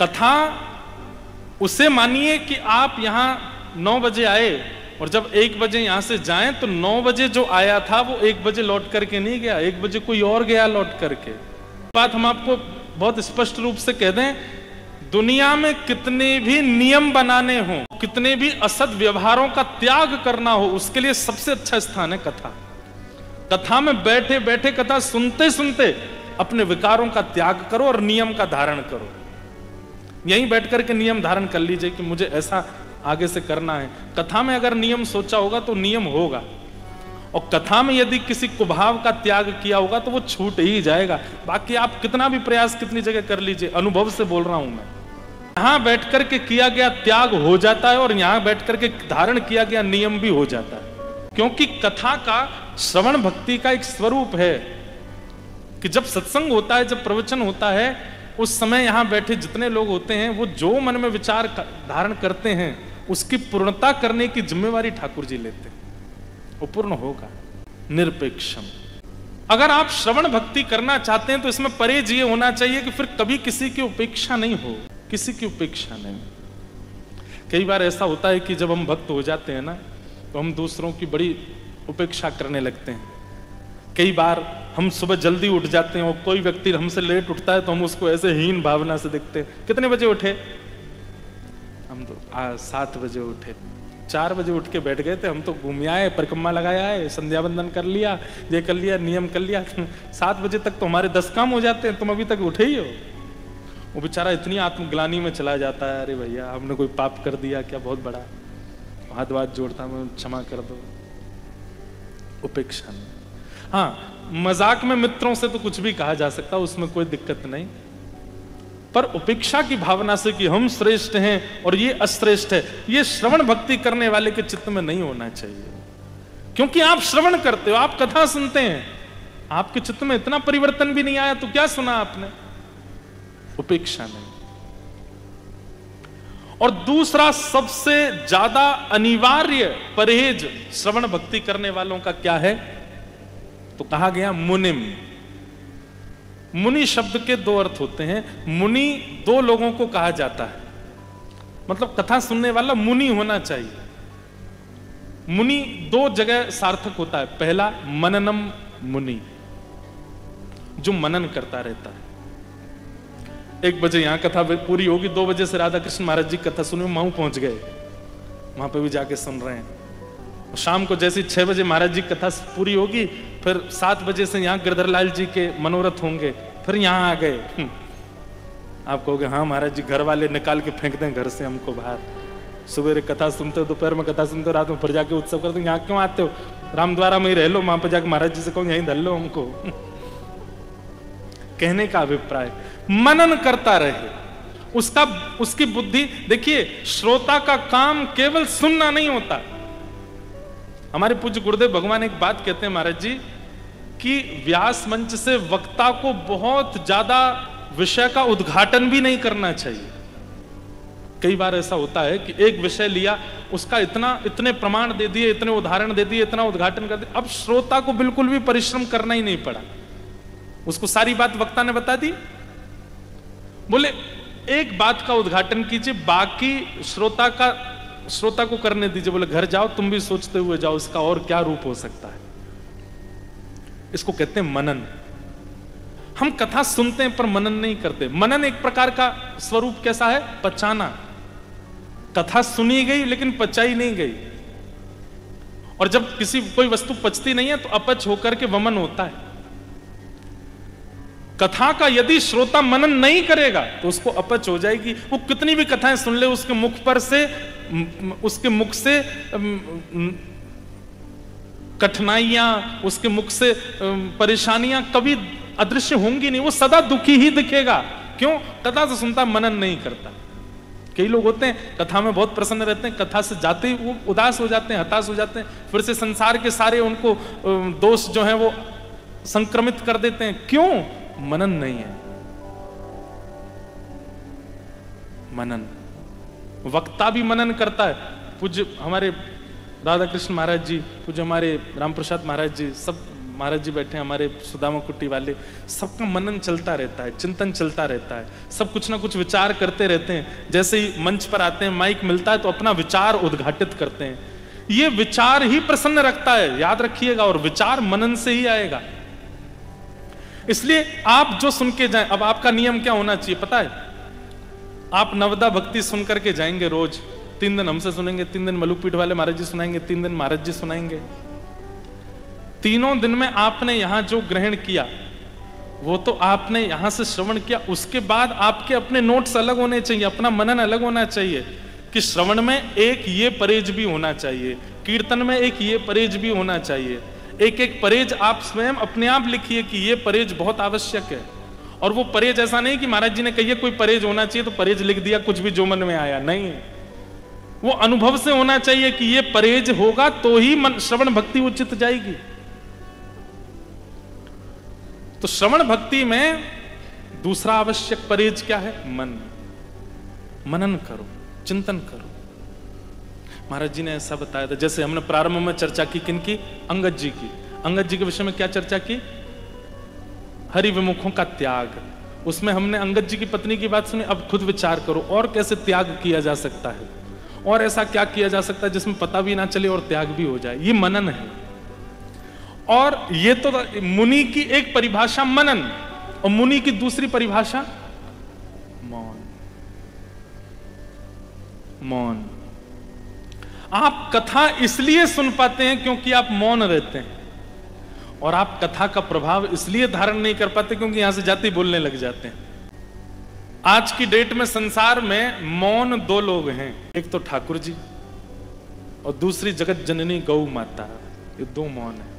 कथा उसे मानिए कि आप यहां 9 बजे आए और जब 1 बजे यहां से जाएं तो 9 बजे जो आया था वो 1 बजे लौट करके नहीं गया, 1 बजे कोई और गया लौट करके। बात हम आपको बहुत स्पष्ट रूप से कह दें, दुनिया में कितने भी नियम बनाने हों, कितने भी असद व्यवहारों का त्याग करना हो, उसके लिए सबसे अच्छा स्थान है कथा। कथा में बैठे बैठे, कथा सुनते सुनते अपने विकारों का त्याग करो और नियम का धारण करो। यहीं बैठ करके नियम धारण कर लीजिए कि मुझे ऐसा आगे से करना है। कथा में अगर नियम सोचा होगा तो नियम होगा, और कथा में यदि किसी कुभाव का त्याग किया होगा तो वो छूट ही जाएगा। बाकी आप कितना भी प्रयास कितनी जगह कर लीजिए, अनुभव से बोल रहा हूं मैं, यहां बैठ करके किया गया त्याग हो जाता है और यहां बैठ करके धारण किया गया नियम भी हो जाता है। क्योंकि कथा का श्रवण भक्ति का एक स्वरूप है कि जब सत्संग होता है, जब प्रवचन होता है, उस समय यहां बैठे जितने लोग होते हैं वो जो मन में विचार धारण करते हैं उसकी पूर्णता करने की जिम्मेवारी ठाकुर जी लेते हैं। वो पूर्ण होगा निरपेक्षम। अगर आप श्रवण भक्ति करना चाहते हैं तो इसमें परहेज ये होना चाहिए कि फिर कभी किसी की उपेक्षा नहीं हो, किसी की उपेक्षा नहीं। कई बार ऐसा होता है कि जब हम भक्त हो जाते हैं ना तो हम दूसरों की बड़ी उपेक्षा करने लगते हैं। कई बार हम सुबह जल्दी उठ जाते हैं और कोई व्यक्ति हमसे लेट उठता है तो हम उसको ऐसे हीन भावना से देखते हैं। कितने बजे उठे? हम तो 7 बजे उठे। 4 बजे उठ के बैठ गए थे, हम तो घूम आए, परिक्रमा लगाया है, संध्या वंदन कर लिया, ये कर लिया, नियम कर लिया। 7 बजे तक तो हमारे 10 काम हो जाते हैं, तुम अभी तक उठे ही हो। वो बेचारा इतनी आत्मग्लानि में चला जाता है, अरे भैया हमने कोई पाप कर दिया क्या बहुत बड़ा, हाथ जोड़ता मैं, क्षमा कर दो। उपेक्षा नहीं। हाँ, मजाक में मित्रों से तो कुछ भी कहा जा सकता, उसमें कोई दिक्कत नहीं, पर उपेक्षा की भावना से कि हम श्रेष्ठ हैं और ये अश्रेष्ठ है, ये श्रवण भक्ति करने वाले के चित्त में नहीं होना चाहिए। क्योंकि आप श्रवण करते हो, आप कथा सुनते हैं, आपके चित्त में इतना परिवर्तन भी नहीं आया तो क्या सुना आपने? उपेक्षा नहीं। और दूसरा सबसे ज्यादा अनिवार्य परहेज श्रवण भक्ति करने वालों का क्या है? तो कहा गया मुनिम। मुनि शब्द के 2 अर्थ होते हैं। मुनि 2 लोगों को कहा जाता है, मतलब कथा सुनने वाला मुनि होना चाहिए। मुनि 2 जगह सार्थक होता है। पहला मननम मुनि, जो मनन करता रहता है। 1 बजे यहां कथा पूरी होगी, 2 बजे से राधा कृष्ण महाराज जी कथा सुने महू पहुंच गए, वहां पे भी जाके सुन रहे हैं। शाम को जैसे 6 बजे महाराज जी कथा पूरी होगी, फिर 7 बजे से यहाँ गिरधर लाल जी के मनोरथ होंगे, फिर यहाँ आ गए। आप कहोगे हाँ महाराज जी घर वाले निकाल के फेंक दें घर से हमको बाहर, सवेरे कथा सुनते हो, दोपहर में कथा सुनते हो, रात में फिर जाके उत्सव करते हो, यहाँ क्यों आते हो? रामद्वारा में ही रह लो, वहां पर जाके महाराज जी से कहो यहीं धर लो हमको। कहने का अभिप्राय मनन करता रहे, उसकी बुद्धि। देखिए, श्रोता का काम केवल सुनना नहीं होता। हमारे पूज्य गुरुदेव भगवान एक बात कहते हैं महाराज जी कि व्यास मंच से वक्ता को बहुत ज्यादा विषय का उद्घाटन भी नहीं करना चाहिए। कई बार ऐसा होता है कि एक विषय लिया, उसका इतने प्रमाण दे दिए, इतने उदाहरण दे दिए, इतना उद्घाटन कर दिया, अब श्रोता को बिल्कुल भी परिश्रम करना ही नहीं पड़ा, उसको सारी बात वक्ता ने बता दी। बोले एक बात का उद्घाटन कीजिए, बाकी श्रोता को करने दीजिए। बोले घर जाओ, तुम भी सोचते हुए जाओ इसका और क्या रूप हो सकता है। इसको कहते हैं मनन। हम कथा सुनते हैं पर मनन नहीं करते। मनन एक प्रकार का स्वरूप कैसा है? पचाना। कथा सुनी गई लेकिन पचाई नहीं गई, और जब कोई वस्तु पचती नहीं है तो अपच होकर के वमन होता है। कथा का यदि श्रोता मनन नहीं करेगा तो उसको अपच हो जाएगी। वो कितनी भी कथाएं सुन ले, उसके मुख से कठिनाइयां, उसके मुख से परेशानियां कभी अदृश्य होंगी नहीं, वो सदा दुखी ही दिखेगा। क्यों? कथा से सुनता मनन नहीं करता। कई लोग होते हैं कथा में बहुत प्रसन्न रहते हैं, कथा से जाते ही वो उदास हो जाते हैं, हताश हो जाते हैं, फिर से संसार के सारे उनको दोष जो है वो संक्रमित कर देते हैं। क्यों? मनन नहीं है। मनन, वक्ता भी मनन करता है। पूज्य हमारे राधा कृष्ण महाराज जी, पूज्य हमारे राम प्रसाद महाराज जी, सब महाराज जी बैठे हमारे सुदामा कुट्टी वाले, सबका मनन चलता रहता है, चिंतन चलता रहता है, सब कुछ ना कुछ विचार करते रहते हैं। जैसे ही मंच पर आते हैं, माइक मिलता है तो अपना विचार उद्घाटित करते हैं। ये विचार ही प्रसन्न रखता है, याद रखिएगा, और विचार मनन से ही आएगा। इसलिए आप जो सुन के जाएं, अब आपका नियम क्या होना चाहिए पता है? आप नवदा भक्ति सुन करके जाएंगे रोज, 3 दिन हमसे सुनेंगे, 3 दिन मलुकपीठ वाले महाराज जी सुनाएंगे, 3 दिन महाराज जी सुनाएंगे। तीनों दिन में आपने यहां जो ग्रहण किया वो तो आपने यहां से श्रवण किया, उसके बाद आपके अपने नोट्स अलग होने चाहिए, अपना मनन अलग होना चाहिए कि श्रवण में एक ये परहेज भी होना चाहिए, कीर्तन में एक ये परहेज भी होना चाहिए। एक एक परहेज आप स्वयं अपने आप लिखिए कि ये परहेज बहुत आवश्यक है। और वो परहेज ऐसा नहीं कि महाराज जी ने कहिए कोई परहेज होना चाहिए तो परहेज लिख दिया, कुछ भी जो मन में आया, नहीं। वो अनुभव से होना चाहिए कि ये परहेज होगा तो ही मन श्रवण भक्ति उचित जाएगी। तो श्रवण भक्ति में दूसरा आवश्यक परहेज क्या है? मन। मनन करो, चिंतन करो। महाराज जी ने ऐसा बताया था, जैसे हमने प्रारंभ में चर्चा की किनकी? अंगद जी की। अंगद जी के विषय में क्या चर्चा की? हरि विमुखों का त्याग। उसमें हमने अंगद जी की पत्नी की बात सुनी। अब खुद विचार करो और कैसे त्याग किया जा सकता है, और ऐसा क्या किया जा सकता है जिसमें पता भी ना चले और त्याग भी हो जाए। ये मनन है। और ये तो मुनि की एक परिभाषा मनन, और मुनि की दूसरी परिभाषा मौन। मौन। आप कथा इसलिए सुन पाते हैं क्योंकि आप मौन रहते हैं, और आप कथा का प्रभाव इसलिए धारण नहीं कर पाते क्योंकि यहां से जाते ही बोलने लग जाते हैं। आज की डेट में संसार में मौन 2 लोग हैं, एक तो ठाकुर जी और दूसरी जगत जननी गौ माता। ये 2 मौन है।